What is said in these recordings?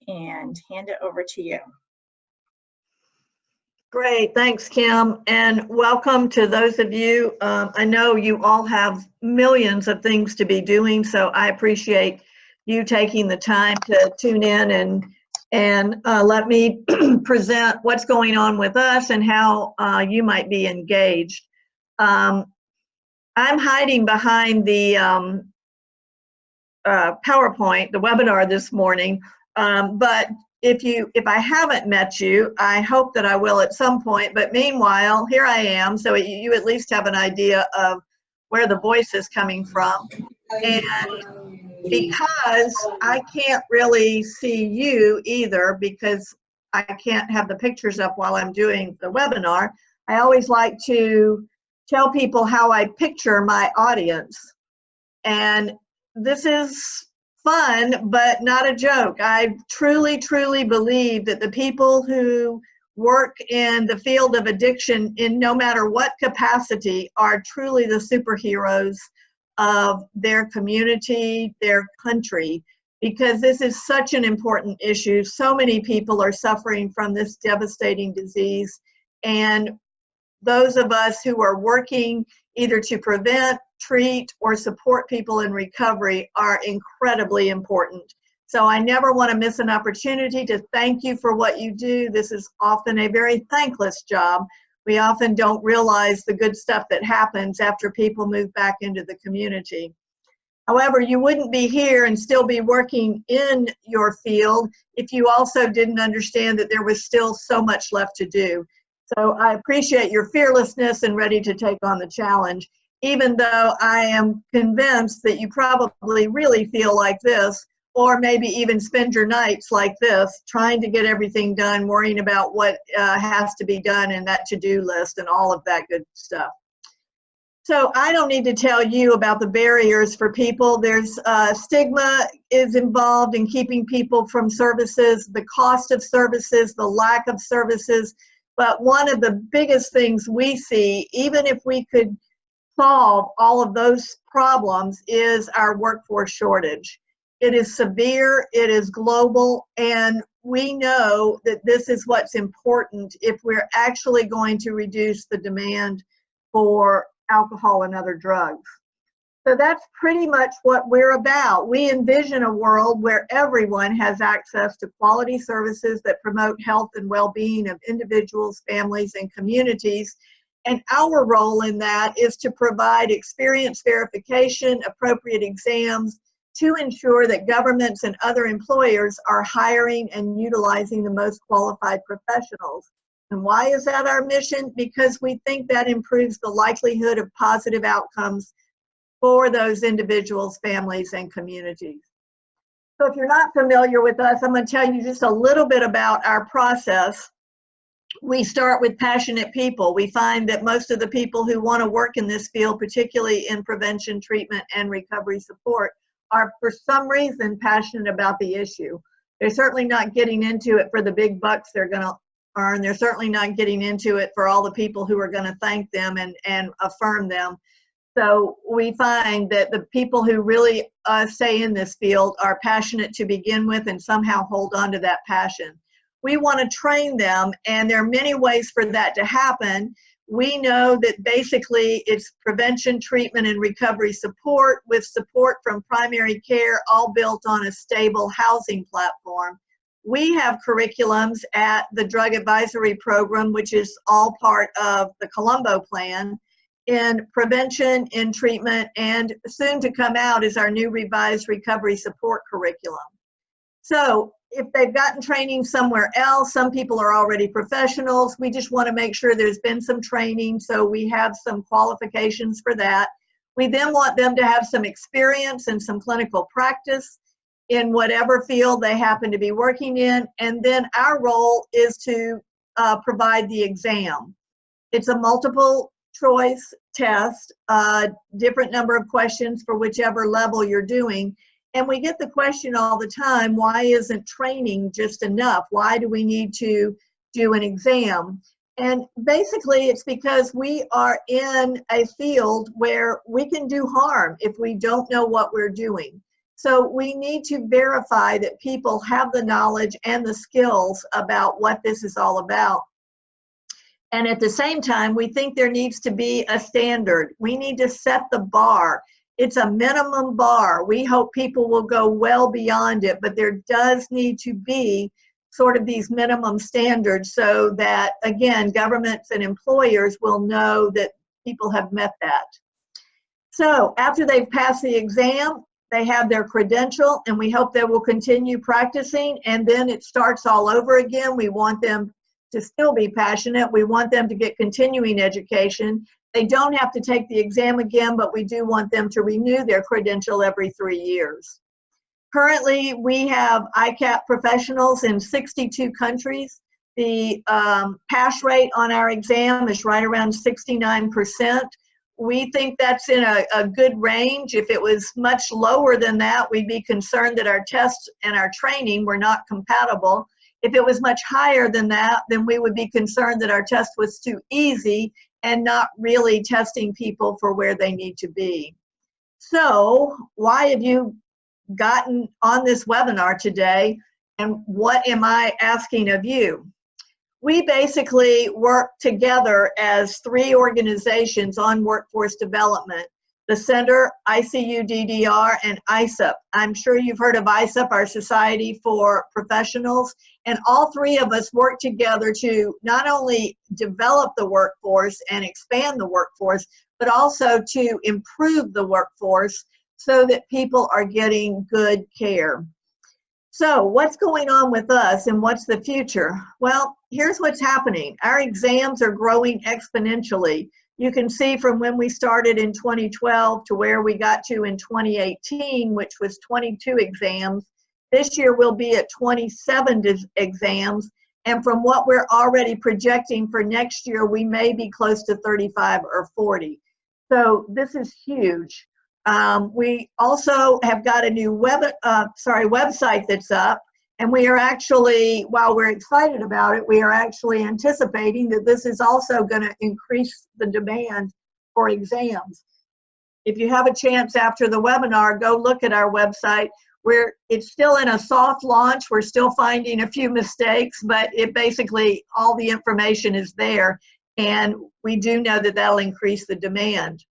and hand it over to you. Great, thanks, Kim, and welcome to those of you. I know you all have millions of things to be doing, so I appreciate you taking the time to tune in and let me present what's going on with us and how you might be engaged. I'm hiding behind the PowerPoint, the webinar this morning, but if I haven't met you, I hope that I will at some point, but meanwhile, here I am, so you at least have an idea of where the voice is coming from. And because I can't really see you either, because I can't have the pictures up while I'm doing the webinar, I always like to tell people how I picture my audience. And this is fun, but not a joke. I truly, truly believe that the people who work in the field of addiction in no matter what capacity are truly the superheroes of their community, their country, because this is such an important issue. So many people are suffering from this devastating disease, and those of us who are working either to prevent, treat, or support people in recovery are incredibly important. So I never want to miss an opportunity to thank you for what you do. This is often a very thankless job. We often don't realize the good stuff that happens after people move back into the community. However, you wouldn't be here and still be working in your field if you also didn't understand that there was still so much left to do. So I appreciate your fearlessness and ready to take on the challenge, even though I am convinced that you probably really feel like this, or maybe even spend your nights like this, trying to get everything done, worrying about what has to be done in that to-do list and all of that good stuff. So I don't need to tell you about the barriers for people. There's stigma is involved in keeping people from services, the cost of services, the lack of services. But one of the biggest things we see, even if we could solve all of those problems, is our workforce shortage. It is severe, it is global, and we know that this is what's important if we're actually going to reduce the demand for alcohol and other drugs. So that's pretty much what we're about. We envision a world where everyone has access to quality services that promote health and well-being of individuals, families, and communities. And our role in that is to provide experience verification, appropriate exams, to ensure that governments and other employers are hiring and utilizing the most qualified professionals. And why is that our mission? Because we think that improves the likelihood of positive outcomes for those individuals, families, and communities. So if you're not familiar with us, I'm going to tell you just a little bit about our process. We start with passionate people. We find that most of the people who want to work in this field, particularly in prevention, treatment, and recovery support, are for some reason passionate about the issue. They're certainly not getting into it for the big bucks they're going to earn. They're certainly not getting into it for all the people who are going to thank them and affirm them. So we find that the people who really stay in this field are passionate to begin with and somehow hold on to that passion. We want to train them, and there are many ways for that to happen. We know that basically it's prevention, treatment, and recovery support with support from primary care, all built on a stable housing platform. We have curriculums at the Drug Advisory Program, which is all part of the Colombo Plan, in prevention, in treatment, and soon to come out is our new revised recovery support curriculum. So if they've gotten training somewhere else, some people are already professionals. We just want to make sure there's been some training, so we have some qualifications for that. We then want them to have some experience and some clinical practice in whatever field they happen to be working in, and then our role is to provide the exam. It's a multiple choice test, different number of questions for whichever level you're doing. And we get the question all the time, why isn't training just enough? Why do we need to do an exam? And basically it's because we are in a field where we can do harm if we don't know what we're doing. So we need to verify that people have the knowledge and the skills about what this is all about. And at the same time, we think there needs to be a standard. We need to set the bar. It's a minimum bar. We hope people will go well beyond it, but there does need to be sort of these minimum standards so that, again, governments and employers will know that people have met that. So after they've passed the exam, they have their credential, and we hope they will continue practicing, and then it starts all over again. We want them to still be passionate. We want them to get continuing education. They don't have to take the exam again, but we do want them to renew their credential every 3 years. Currently, we have ICAP professionals in 62 countries. The pass rate on our exam is right around 69%. We think that's in a good range. If it was much lower than that, we'd be concerned that our tests and our training were not compatible. If it was much higher than that, then we would be concerned that our test was too easy and not really testing people for where they need to be. So why have you gotten on this webinar today, and what am I asking of you? We basically work together as 3 organizations on workforce development: the Center, ICUDDR, and ICAP. I'm sure you've heard of ICAP, our Society for Professionals, and all 3 of us work together to not only develop the workforce and expand the workforce, but also to improve the workforce so that people are getting good care. So what's going on with us and what's the future? Well, here's what's happening. Our exams are growing exponentially. You can see from when we started in 2012 to where we got to in 2018, which was 22 exams. This year we'll be at 27 exams. And from what we're already projecting for next year, we may be close to 35 or 40. So this is huge. We also have got a new website that's up, and we are actually, while we're excited about it, we are actually anticipating that this is also going to increase the demand for exams. If you have a chance after the webinar, go look at our website. It's still in a soft launch. We're still finding a few mistakes, but it basically, all the information is there, and we do know that that'll increase the demand.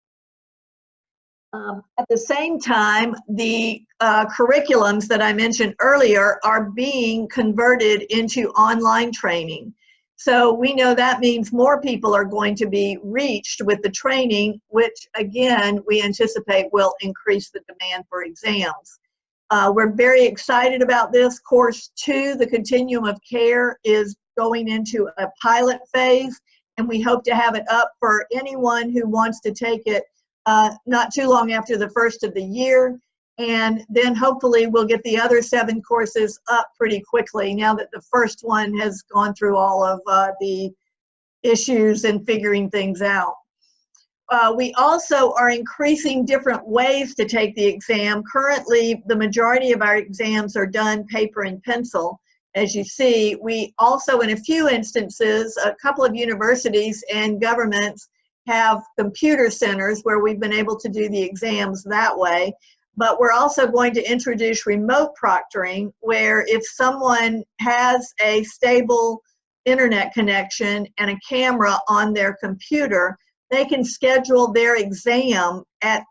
At the same time, the curriculums that I mentioned earlier are being converted into online training. So we know that means more people are going to be reached with the training, which again, we anticipate will increase the demand for exams. We're very excited about this. Course 2, the Continuum of Care, is going into a pilot phase, and we hope to have it up for anyone who wants to take it not too long after the first of the year, and then hopefully we'll get the other 7 courses up pretty quickly now that the first one has gone through all of the issues and figuring things out. We also are increasing different ways to take the exam. Currently, the majority of our exams are done paper and pencil. As you see, we also, in a few instances, a couple of universities and governments have computer centers where we've been able to do the exams that way. But we're also going to introduce remote proctoring, where if someone has a stable internet connection and a camera on their computer, they can schedule their exam at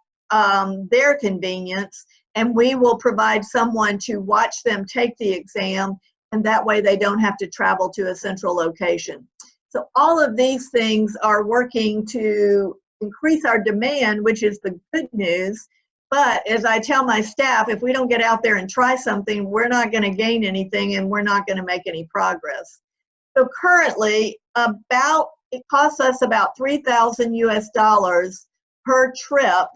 their convenience, and we will provide someone to watch them take the exam, and that way they don't have to travel to a central location. So all of these things are working to increase our demand, which is the good news. But as I tell my staff, if we don't get out there and try something, we're not going to gain anything, and we're not going to make any progress. So currently, it costs us about $3,000 US per trip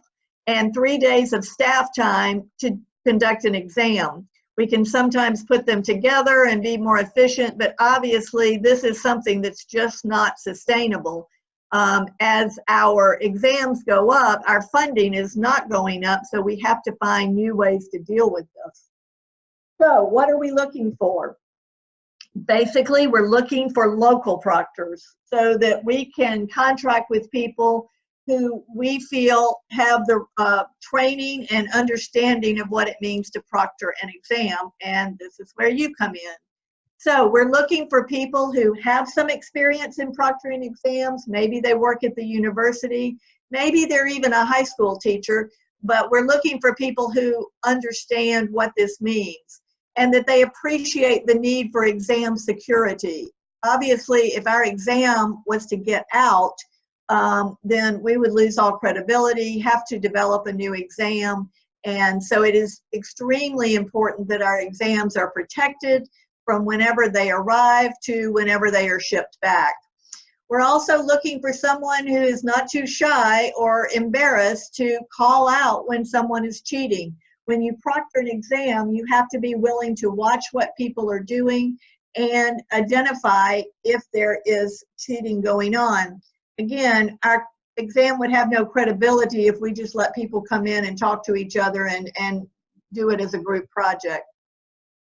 and 3 days of staff time to conduct an exam. We can sometimes put them together and be more efficient, but obviously this is something that's just not sustainable. As our exams go up, our funding is not going up, so we have to find new ways to deal with this. So what are we looking for? Basically, we're looking for local proctors so that we can contract with people who we feel have the training and understanding of what it means to proctor an exam, and this is where you come in. So we're looking for people who have some experience in proctoring exams. Maybe they work at the university, maybe they're even a high school teacher, but we're looking for people who understand what this means and that they appreciate the need for exam security. Obviously, if our exam was to get out, then we would lose all credibility, have to develop a new exam. And so it is extremely important that our exams are protected from whenever they arrive to whenever they are shipped back. We're also looking for someone who is not too shy or embarrassed to call out when someone is cheating. When you proctor an exam, you have to be willing to watch what people are doing and identify if there is cheating going on. Again, our exam would have no credibility if we just let people come in and talk to each other and do it as a group project.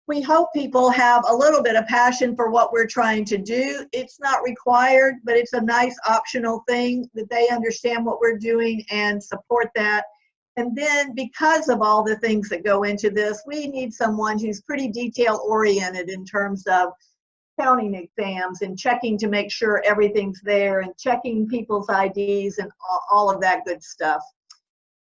We hope people have a little bit of passion for what we're trying to do. It's not required, but it's a nice optional thing that they understand what we're doing and support that. And then because of all the things that go into this, we need someone who's pretty detail oriented in terms of counting exams and checking to make sure everything's there and checking people's IDs and all of that good stuff.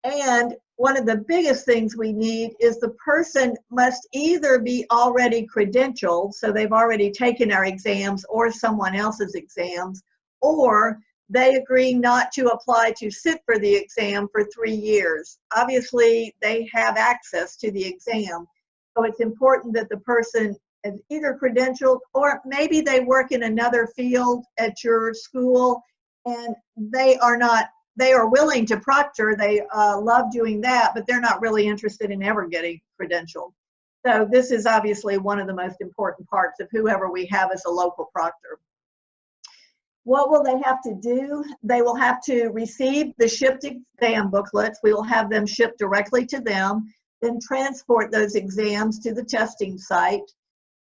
And one of the biggest things we need is the person must either be already credentialed, so they've already taken our exams or someone else's exams, or they agree not to apply to sit for the exam for 3 years. Obviously, they have access to the exam, so it's important that the person is either credentialed or maybe they work in another field at your school and they are willing to proctor, they love doing that, but they're not really interested in ever getting credentialed. So this is obviously one of the most important parts of whoever we have as a local proctor. What will they have to do? They will have to receive the shipped exam booklets. We will have them shipped directly to them, then transport those exams to the testing site,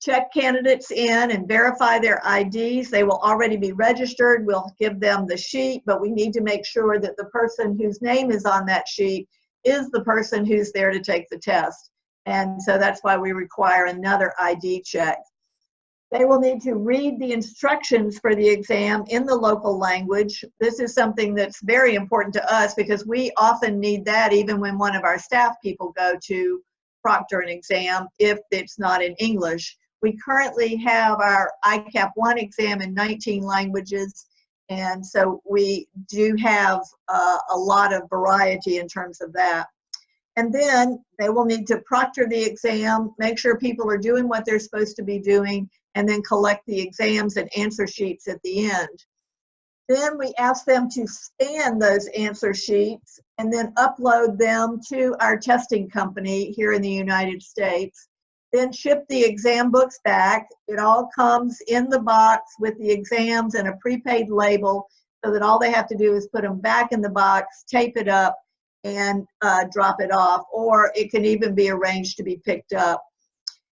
check candidates in and verify their IDs. They will already be registered. We'll give them the sheet, but we need to make sure that the person whose name is on that sheet is the person who's there to take the test. And so that's why we require another ID check. They will need to read the instructions for the exam in the local language. This is something that's very important to us because we often need that even when one of our staff people go to proctor an exam if it's not in English. We currently have our ICAP 1 exam in 19 languages, and so we do have a lot of variety in terms of that. And then they will need to proctor the exam, make sure people are doing what they're supposed to be doing, and then collect the exams and answer sheets at the end. Then we ask them to scan those answer sheets and then upload them to our testing company here in the United States. Then ship the exam books back. It all comes in the box with the exams and a prepaid label so that all they have to do is put them back in the box, tape it up, and drop it off, or it can even be arranged to be picked up.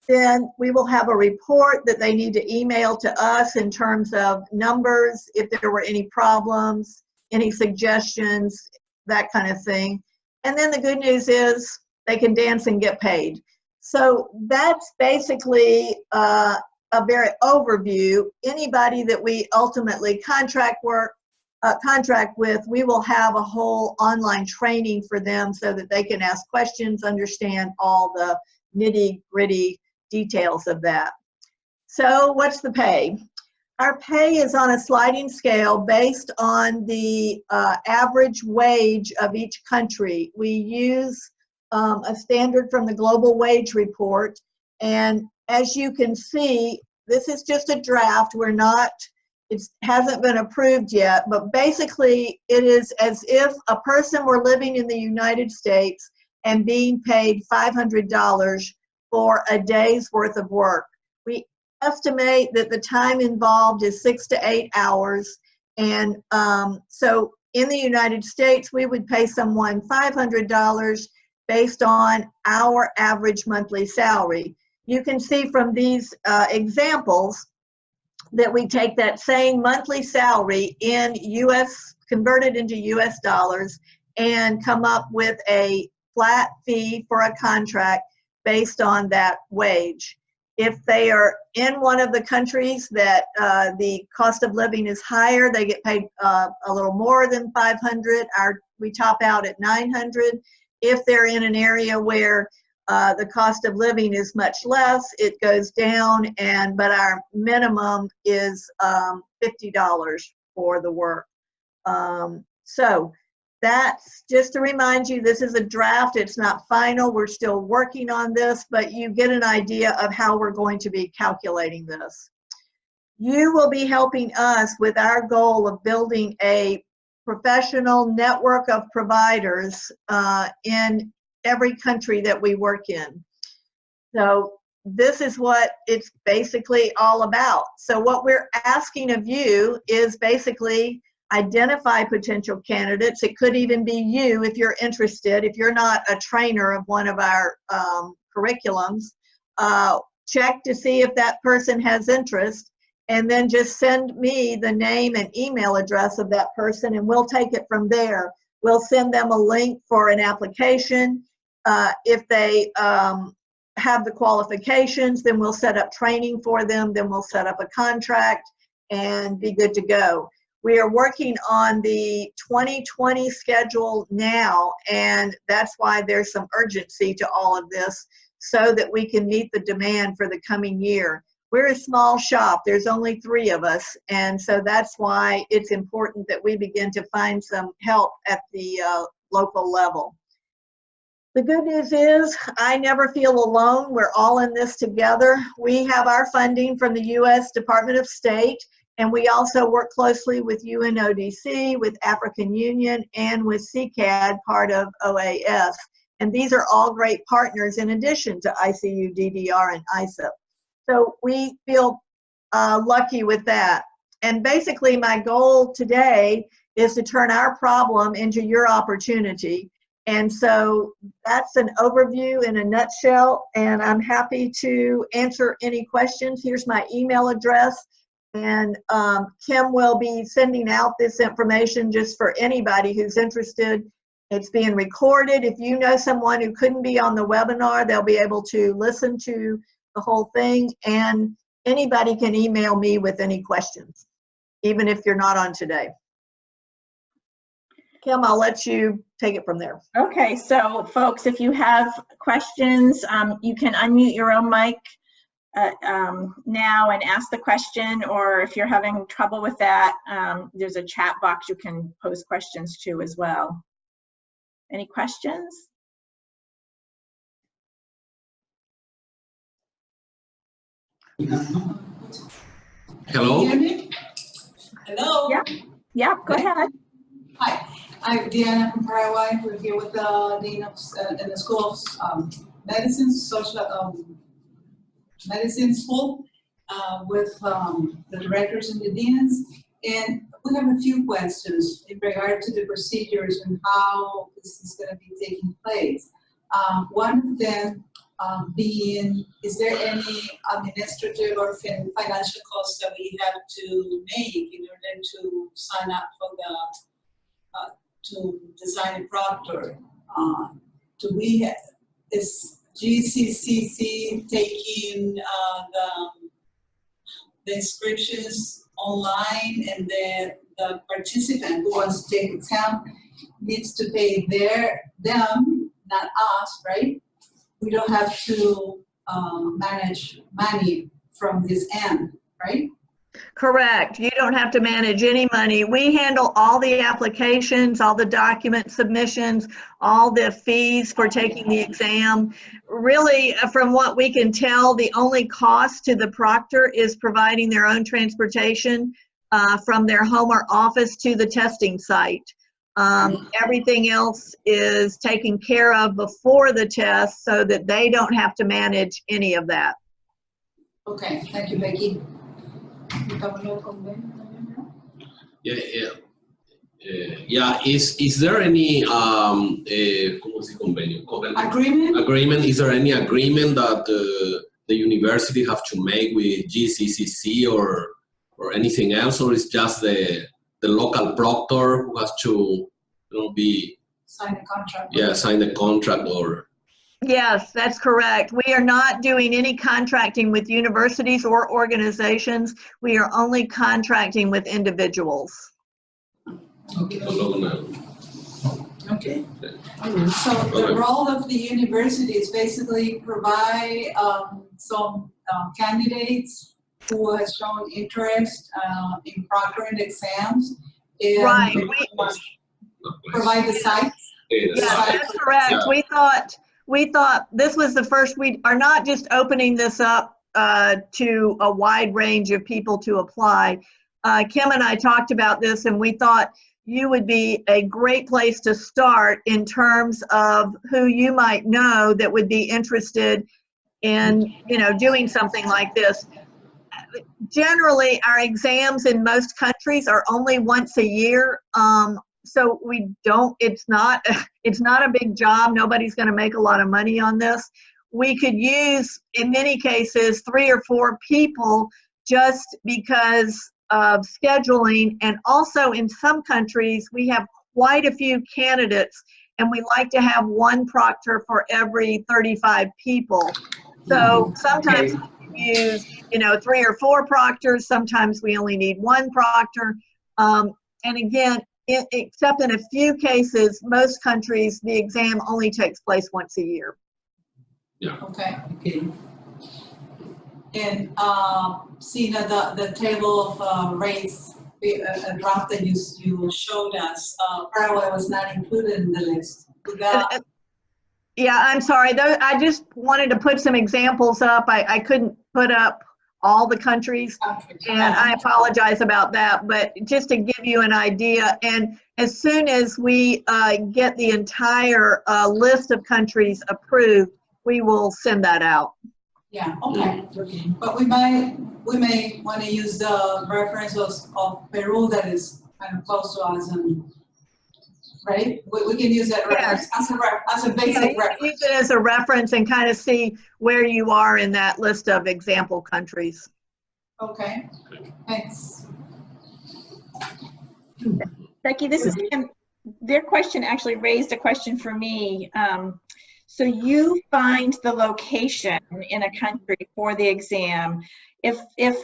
Then we will have a report that they need to email to us in terms of numbers, if there were any problems, any suggestions, that kind of thing. And then the good news is they can dance and get paid. So that's basically a very overview. Anybody that we ultimately contract with, we will have a whole online training for them so that they can ask questions, understand all the nitty-gritty details of that. So what's the pay? Our pay is on a sliding scale based on the average wage of each country. We use a standard from the Global Wage Report, and as you can see, this is just a draft. It hasn't been approved yet, but basically it is as if a person were living in the United States and being paid $500 for a day's worth of work. We estimate that the time involved is 6 to 8 hours, and so in the United States we would pay someone $500 based on our average monthly salary. You can see from these examples that we take that same monthly salary in US convert it into US dollars and come up with a flat fee for a contract based on that wage. If they are in one of the countries that the cost of living is higher, they get paid a little more than 500. We top out at 900. If they're in an area where the cost of living is much less, it goes down, but our minimum is $50 for the work. So that's just to remind you, this is a draft. It's not final. We're still working on this, but you get an idea of how we're going to be calculating this. You will be helping us with our goal of building a professional network of providers in every country that we work in. So this is what it's basically all about. So what we're asking of you is basically identify potential candidates. It could even be you if you're interested. If you're not a trainer of one of our curriculums, check to see if that person has interest, and then just send me the name and email address of that person, and we'll take it from there. We'll send them a link for an application. If they have the qualifications, then we'll set up training for them, then we'll set up a contract and be good to go. We are working on the 2020 schedule now, and that's why there's some urgency to all of this, so that we can meet the demand for the coming year. We're a small shop. There's only 3 of us, and so that's why it's important that we begin to find some help at the local level. The good news is I never feel alone. We're all in this together. We have our funding from the U.S. Department of State, and we also work closely with UNODC, with African Union, and with CCAD, part of OAS. And these are all great partners in addition to ICUDDR and ICAP. So we feel lucky with that. And basically my goal today is to turn our problem into your opportunity. And so that's an overview in a nutshell, and I'm happy to answer any questions. Here's my email address, and Kim will be sending out this information just for anybody who's interested. It's being recorded. If you know someone who couldn't be on the webinar, they'll be able to listen to the whole thing, and anybody can email me with any questions, even if you're not on today. Kim, I'll let you take it from there. Okay, so folks, if you have questions, you can unmute your own mic now and ask the question, or if you're having trouble with that, there's a chat box you can post questions to as well. Any questions? Hello? Hello? Yeah, go ahead. Hi, I'm Diana from Paraguay. We're here with the Dean of in the School of Medicine, Medicine School, with the directors and the deans. And we have a few questions in regard to the procedures and how this is going to be taking place. One of them being, is there any administrative or financial costs that we have to make in order to sign up for the to design a proctor? Do we have, is GCCC taking the inscriptions online, and then the participant who wants to take the exam needs to pay them, not us, right? We don't have to manage money from this end, right? Correct. You don't have to manage any money. We handle all the applications, all the document submissions, all the fees for taking the exam. Really, from what we can tell, the only cost to the proctor is providing their own transportation from their home or office to the testing site. Everything else is taken care of before the test, so that they don't have to manage any of that. Okay, thank you, Becky. Is there any agreement? Is there any agreement that the university have to make with GCCC or anything else, or is just the the local proctor who has to be Sign a contract. sign the contract or. Yes, that's correct. We are not doing any contracting with universities or organizations. We are only contracting with individuals. Okay. Okay. Okay. So the role of the university is basically provide some candidates who has shown interest in proctoring exams and Right. provide the sites. Yeah, that's correct. Yeah. We thought this was the first. We are not just opening this up to a wide range of people to apply. Kim and I talked about this, and we thought you would be a great place to start in terms of who you might know that would be interested in, doing something like this. Generally, our exams in most countries are only once a year. So it's not a big job. Nobody's going to make a lot of money on this. We could use, in many cases, 3 or 4 people just because of scheduling. And also in some countries, we have quite a few candidates, and we like to have one proctor for every 35 people. So sometimes we use, 3 or 4 proctors. Sometimes we only need 1 proctor. And again, except in a few cases, most countries, the exam only takes place once a year. Yeah. Okay. And seeing the table of rates, a draft that you showed us, Paraguay was not included in the list. Yeah, I'm sorry. I just wanted to put some examples up. I couldn't put up all the countries, and I apologize about that, but just to give you an idea, and as soon as we get the entire list of countries approved, we will send that out. Yeah, okay. But we may want to use the reference of Peru that is kind of close to us, and right? We can use that reference as a basic reference. Use it as a reference and kind of see where you are in that list of example countries. Okay, thanks. Becky, this is Kim. Their question actually raised a question for me. So you find the location in a country for the exam. If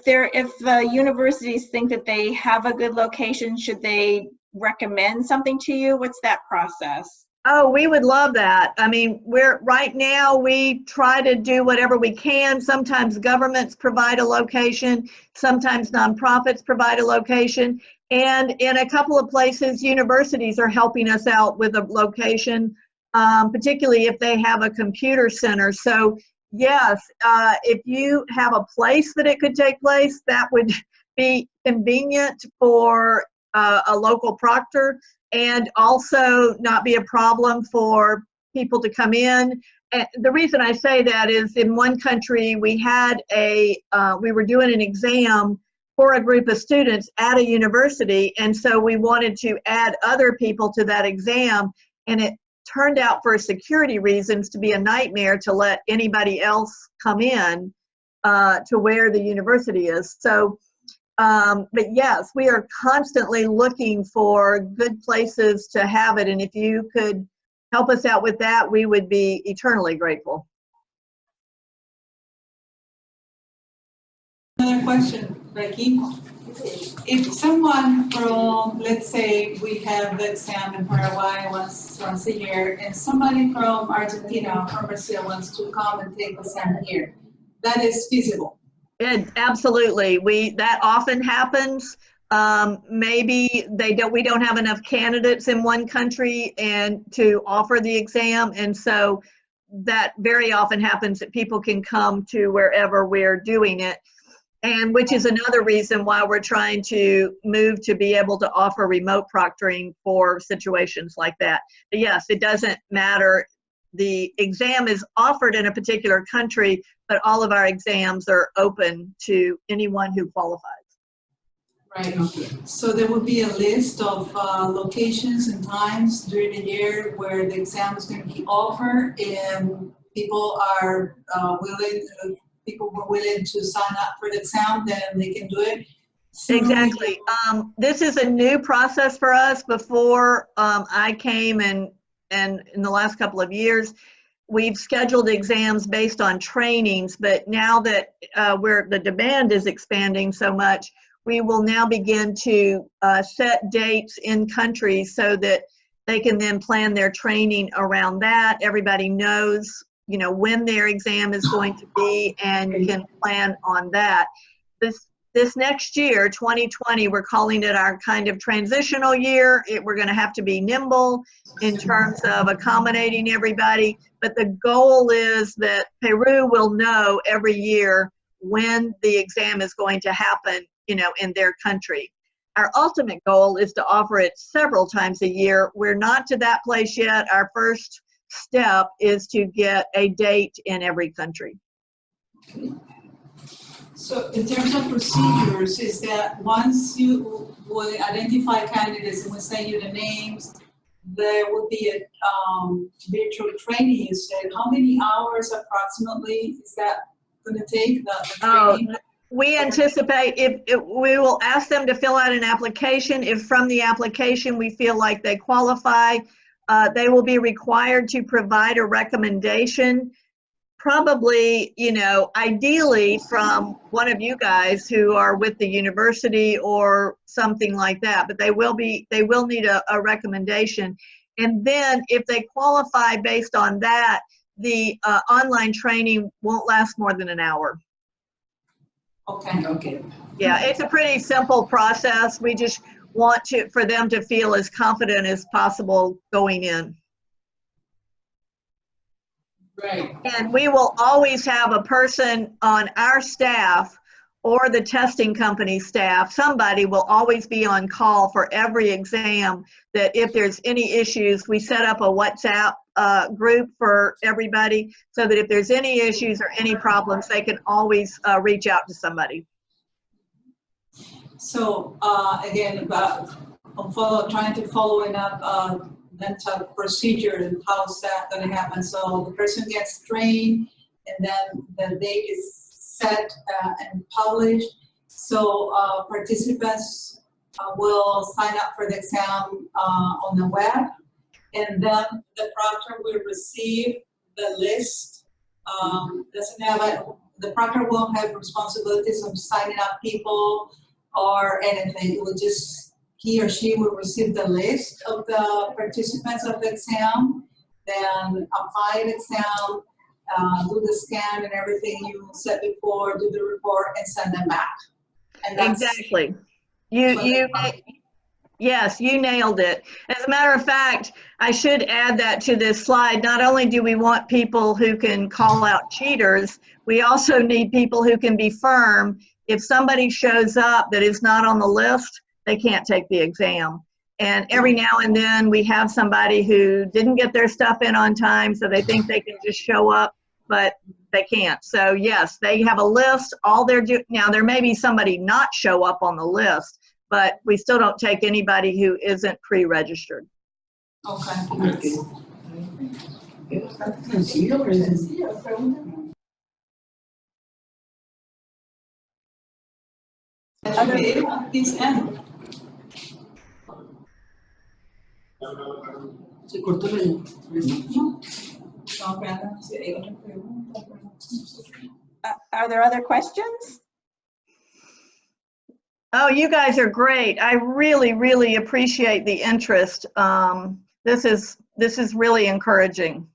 the universities think that they have a good location, should they recommend something to you? What's that process? Oh, we would love that. I mean, right now we try to do whatever we can. Sometimes governments provide a location, sometimes nonprofits provide a location, and in a couple of places, universities are helping us out with a location, particularly if they have a computer center. So yes, if you have a place that it could take place, that would be convenient for a local proctor, and also not be a problem for people to come in. And the reason I say that is in one country we had we were doing an exam for a group of students at a university, and so we wanted to add other people to that exam, and it turned out for security reasons to be a nightmare to let anybody else come in to where the university is. So but yes, we are constantly looking for good places to have it, and if you could help us out with that, we would be eternally grateful. Another question, Becky. If someone from, let's say we have the exam in Paraguay once a year, and somebody from Argentina or from Brazil wants to come and take the exam here, that is feasible? Absolutely. That often happens. Maybe we don't have enough candidates in one country and to offer the exam, and so that very often happens that people can come to wherever we're doing it, and which is another reason why we're trying to move to be able to offer remote proctoring for situations like that. But yes, it doesn't matter. The exam is offered in a particular country, but all of our exams are open to anyone who qualifies. Right. So there will be a list of locations and times during the year where the exam is going to be offered, and people were willing to sign up for the exam, then they can do it. Exactly. This is a new process for us. Before I came and in the last couple of years, we've scheduled exams based on trainings, but now that where the demand is expanding so much, we will now begin to set dates in countries so that they can then plan their training around that. Everybody knows, you know, when their exam is going to be and can plan on that. This next year, 2020, we're calling it our kind of transitional year. We're going to have to be nimble in terms of accommodating everybody. But the goal is that Peru will know every year when the exam is going to happen, you know, in their country. Our ultimate goal is to offer it several times a year. We're not to that place yet. Our first step is to get a date in every country. So in terms of procedures, is that once you will identify candidates and we'll send you the names, there will be a virtual training, you said. How many hours approximately is that going to take, the training? We anticipate we will ask them to fill out an application. If from the application we feel like they qualify, they will be required to provide a recommendation. Probably, you know, ideally from one of you guys who are with the university or something like that, but they will need a recommendation. And then if they qualify based on that, the online training won't last more than an hour. Okay. Yeah, it's a pretty simple process. We just want for them to feel as confident as possible going in. Right. And we will always have a person on our staff or the testing company staff. Somebody will always be on call for every exam, that if there's any issues, we set up a WhatsApp group for everybody so that if there's any issues or any problems, they can always reach out to somebody. So again, I'm trying to follow up mental procedure and how's that going to happen. So the person gets trained and then the date is set and published. So participants will sign up for the exam on the web, and then the proctor will receive the list. The proctor won't have responsibilities of signing up people or anything. It will just, he or she will receive the list of the participants of the exam, then apply the exam, do the scan and everything you said before, do the report, and send them back. And that's exactly. Yes, you nailed it. As a matter of fact, I should add that to this slide. Not only do we want people who can call out cheaters, we also need people who can be firm. If somebody shows up that is not on the list, they can't take the exam. And every now and then we have somebody who didn't get their stuff in on time, so they think they can just show up, but they can't. So yes, they have a list. All they're doing now, there may be somebody not show up on the list, but we still don't take anybody who isn't pre-registered. okay. Se cortó la... Are there other questions? Oh, you guys are great. I really, really appreciate the interest. This is really encouraging.